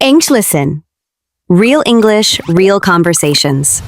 EngListen. Real English, real conversations.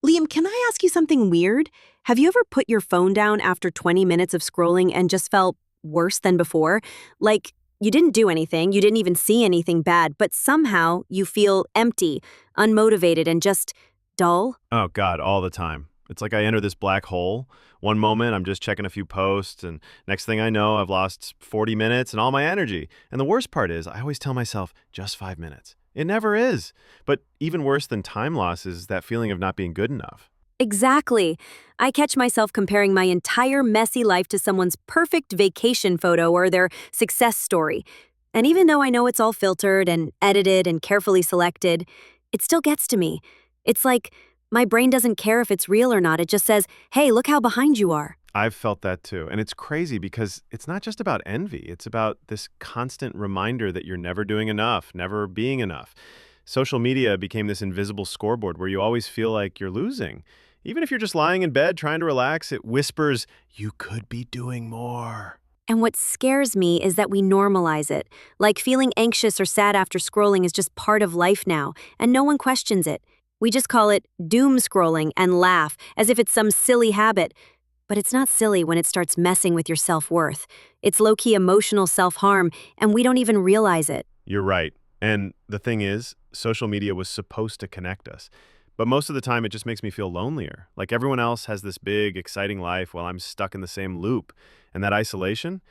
Liam, can I ask you something weird? Have you ever put your phone down after 20 minutes of scrolling and just felt worse than before? Like, you didn't do anything, you didn't even see anything bad, but somehow you feel empty, unmotivated, and just dull? Oh, God, all the time. It's like I enter this black hole. One moment, I'm just checking a few posts, and next thing I know, I've lost 40 minutes and all my energy. And the worst part is, I always tell myself, just 5 minutes. It never is. But even worse than time loss is that feeling of not being good enough. Exactly. I catch myself comparing my entire messy life to someone's perfect vacation photo or their success story. And even though I know it's all filtered and edited and carefully selected, it still gets to me. It's like my brain doesn't care if it's real or not. It just says, hey, look how behind you are. I've felt that too. And it's crazy because it's not just about envy. It's about this constant reminder that you're never doing enough, never being enough. Social media became this invisible scoreboard where you always feel like you're losing. Even if you're just lying in bed trying to relax, it whispers, you could be doing more. And what scares me is that we normalize it. Like feeling anxious or sad after scrolling is just part of life now, and no one questions it. We just call it doom scrolling and laugh as if it's some silly habit. But it's not silly when it starts messing with your self-worth. It's low-key emotional self-harm, and we don't even realize it. You're right. And the thing is, social media was supposed to connect us. But most of the time, it just makes me feel lonelier. Like everyone else has this big, exciting life while I'm stuck in the same loop. And that isolation,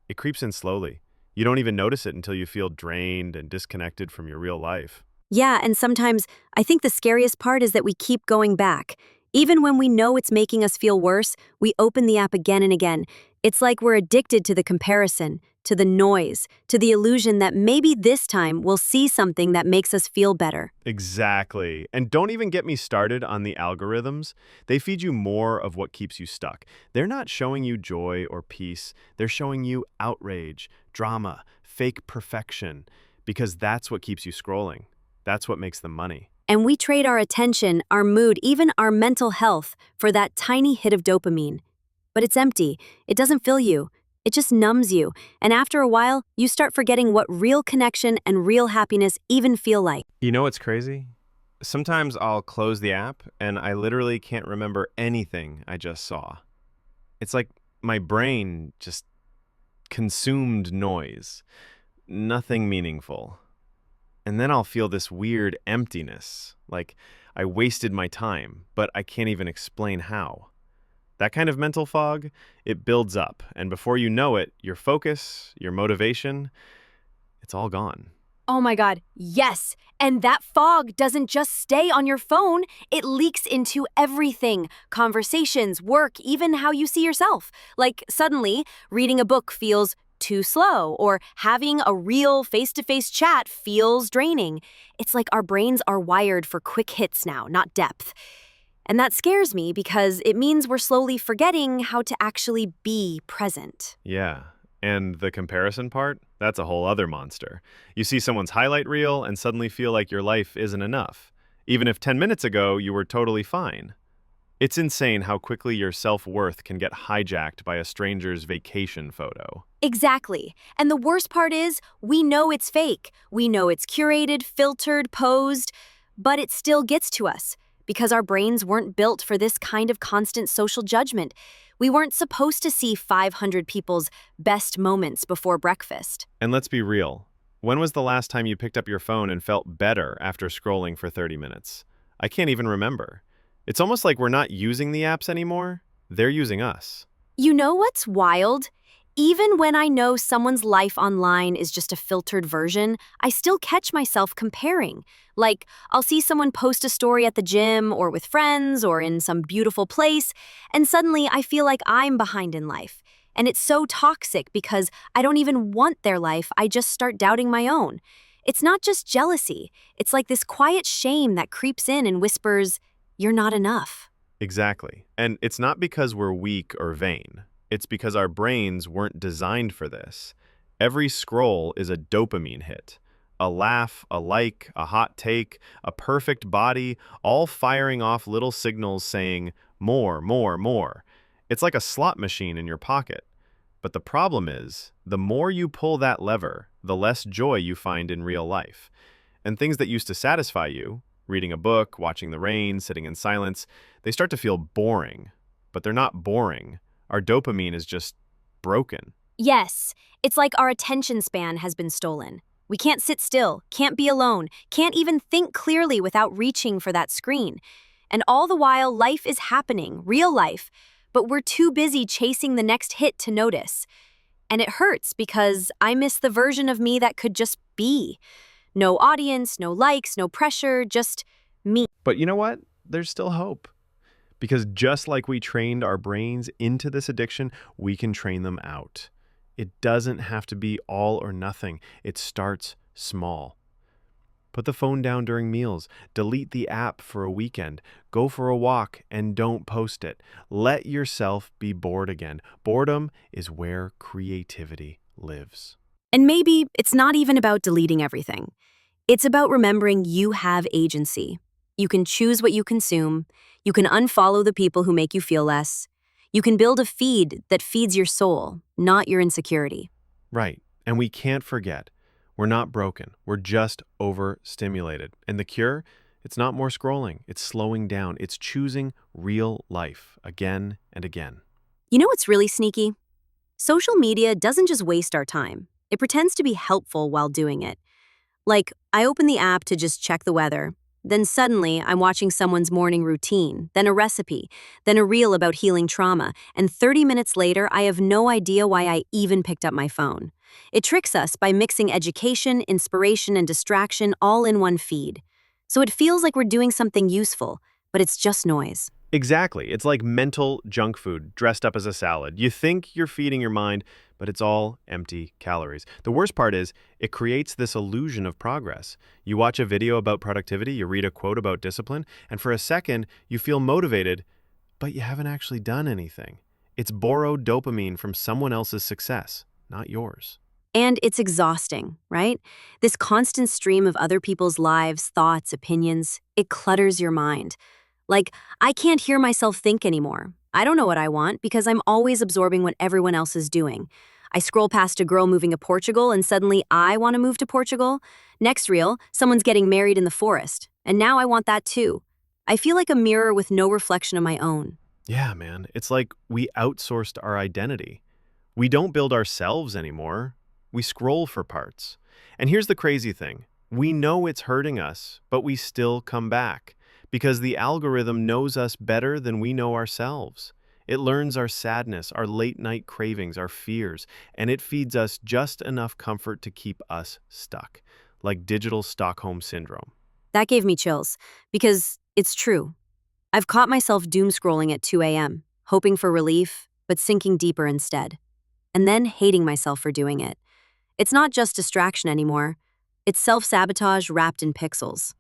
it creeps in slowly. You don't even notice it until you feel drained and disconnected from your real life. Yeah, and sometimes I think the scariest part is that we keep going back. Even when we know it's making us feel worse, we open the app again and again. It's like we're addicted to the comparison, to the noise, to the illusion that maybe this time we'll see something that makes us feel better. Exactly. And don't even get me started on the algorithms. They feed you more of what keeps you stuck. They're not showing you joy or peace. They're showing you outrage, drama, fake perfection, because that's what keeps you scrolling. That's what makes them money. And we trade our attention, our mood, even our mental health for that tiny hit of dopamine. But it's empty. It doesn't fill you. It just numbs you. And after a while, you start forgetting what real connection and real happiness even feel like. You know what's crazy? Sometimes I'll close the app and I literally can't remember anything I just saw. It's like my brain just consumed noise. Nothing meaningful. And then I'll feel this weird emptiness, like I wasted my time, but I can't even explain how. That kind of mental fog, it builds up, and before you know it, your focus, your motivation, it's all gone. Oh my God, yes! And that fog doesn't just stay on your phone, it leaks into everything. Conversations, work, even how you see yourself. Like suddenly, reading a book feels too slow, or having a real face-to-face chat feels draining. It's like our brains are wired for quick hits now, not depth. And that scares me because it means we're slowly forgetting how to actually be present. Yeah. And the comparison part, that's a whole other monster. You see someone's highlight reel and suddenly feel like your life isn't enough, even if 10 minutes ago you were totally fine. It's insane how quickly your self-worth can get hijacked by a stranger's vacation photo. Exactly. And the worst part is, we know it's fake. We know it's curated, filtered, posed, but it still gets to us because our brains weren't built for this kind of constant social judgment. We weren't supposed to see 500 people's best moments before breakfast. And let's be real. When was the last time you picked up your phone and felt better after scrolling for 30 minutes? I can't even remember. It's almost like we're not using the apps anymore. They're using us. You know what's wild? Even when I know someone's life online is just a filtered version, I still catch myself comparing. Like, I'll see someone post a story at the gym or with friends or in some beautiful place, and suddenly I feel like I'm behind in life. And it's so toxic because I don't even want their life, I just start doubting my own. It's not just jealousy. It's like this quiet shame that creeps in and whispers, "You're not enough." Exactly. And it's not because we're weak or vain. It's because our brains weren't designed for this. Every scroll is a dopamine hit. A laugh, a like, a hot take, a perfect body, all firing off little signals saying, more, more, more. It's like a slot machine in your pocket. But the problem is, the more you pull that lever, the less joy you find in real life. And things that used to satisfy you, reading a book, watching the rain, sitting in silence, they start to feel boring. But they're not boring. Our dopamine is just broken. Yes, it's like our attention span has been stolen. We can't sit still, can't be alone, can't even think clearly without reaching for that screen. And all the while, life is happening, real life, but we're too busy chasing the next hit to notice. And it hurts because I miss the version of me that could just be. No audience, no likes, no pressure, just me. But you know what? There's still hope. Because just like we trained our brains into this addiction, we can train them out. It doesn't have to be all or nothing. It starts small. Put the phone down during meals. Delete the app for a weekend. Go for a walk and don't post it. Let yourself be bored again. Boredom is where creativity lives. And maybe it's not even about deleting everything. It's about remembering you have agency. You can choose what you consume. You can unfollow the people who make you feel less. You can build a feed that feeds your soul, not your insecurity. Right. And we can't forget, we're not broken. We're just overstimulated. And the cure? It's not more scrolling. It's slowing down. It's choosing real life again and again. You know what's really sneaky? Social media doesn't just waste our time. It pretends to be helpful while doing it. Like, I open the app to just check the weather. Then suddenly, I'm watching someone's morning routine, then a recipe, then a reel about healing trauma, and 30 minutes later, I have no idea why I even picked up my phone. It tricks us by mixing education, inspiration, and distraction all in one feed. So it feels like we're doing something useful, but it's just noise. Exactly. It's like mental junk food dressed up as a salad. You think you're feeding your mind, but it's all empty calories. The worst part is, it creates this illusion of progress. You watch a video about productivity, you read a quote about discipline, and for a second, you feel motivated, but you haven't actually done anything. It's borrowed dopamine from someone else's success, not yours. And it's exhausting, right? This constant stream of other people's lives, thoughts, opinions, it clutters your mind. Like, I can't hear myself think anymore. I don't know what I want because I'm always absorbing what everyone else is doing. I scroll past a girl moving to Portugal and suddenly I want to move to Portugal. Next reel, someone's getting married in the forest. And now I want that too. I feel like a mirror with no reflection of my own. Yeah, man. It's like we outsourced our identity. We don't build ourselves anymore. We scroll for parts. And here's the crazy thing. We know it's hurting us, but we still come back. Because the algorithm knows us better than we know ourselves. It learns our sadness, our late-night cravings, our fears, and it feeds us just enough comfort to keep us stuck, like digital Stockholm Syndrome. That gave me chills, because it's true. I've caught myself doom scrolling at 2 a.m., hoping for relief, but sinking deeper instead. And then hating myself for doing it. It's not just distraction anymore. It's self-sabotage wrapped in pixels.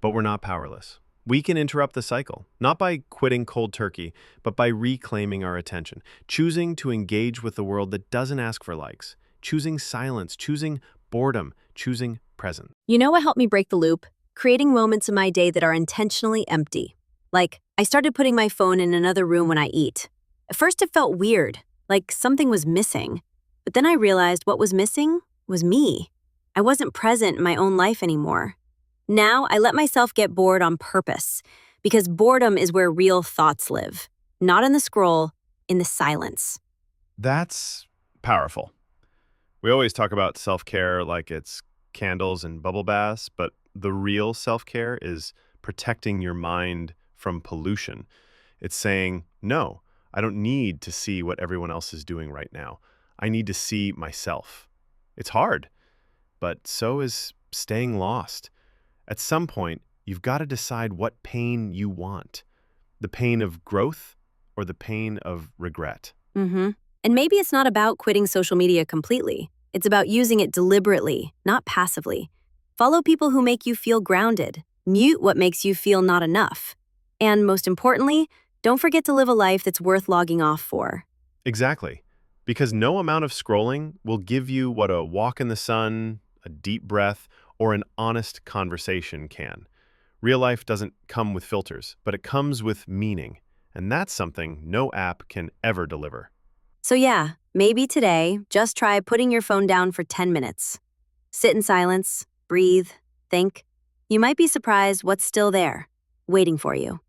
But we're not powerless. We can interrupt the cycle, not by quitting cold turkey, but by reclaiming our attention, choosing to engage with the world that doesn't ask for likes, choosing silence, choosing boredom, choosing presence. You know what helped me break the loop? Creating moments in my day that are intentionally empty. Like, I started putting my phone in another room when I eat. At first it felt weird, like something was missing. But then I realized what was missing was me. I wasn't present in my own life anymore. Now, I let myself get bored on purpose, because boredom is where real thoughts live. Not in the scroll, in the silence. That's powerful. We always talk about self-care like it's candles and bubble baths, but the real self-care is protecting your mind from pollution. It's saying, no, I don't need to see what everyone else is doing right now. I need to see myself. It's hard, but so is staying lost. At some point, you've got to decide what pain you want. The pain of growth or the pain of regret. And maybe it's not about quitting social media completely. It's about using it deliberately, not passively. Follow people who make you feel grounded. Mute what makes you feel not enough. And most importantly, don't forget to live a life that's worth logging off for. Exactly. Because no amount of scrolling will give you what a walk in the sun, a deep breath, or an honest conversation can. Real life doesn't come with filters, but it comes with meaning. And that's something no app can ever deliver. So yeah, maybe today, just try putting your phone down for 10 minutes. Sit in silence, breathe, think. You might be surprised what's still there, waiting for you.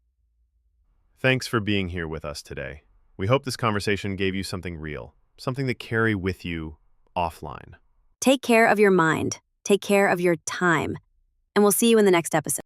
Thanks for being here with us today. We hope this conversation gave you something real, something to carry with you offline. Take care of your mind. Take care of your time. And we'll see you in the next episode.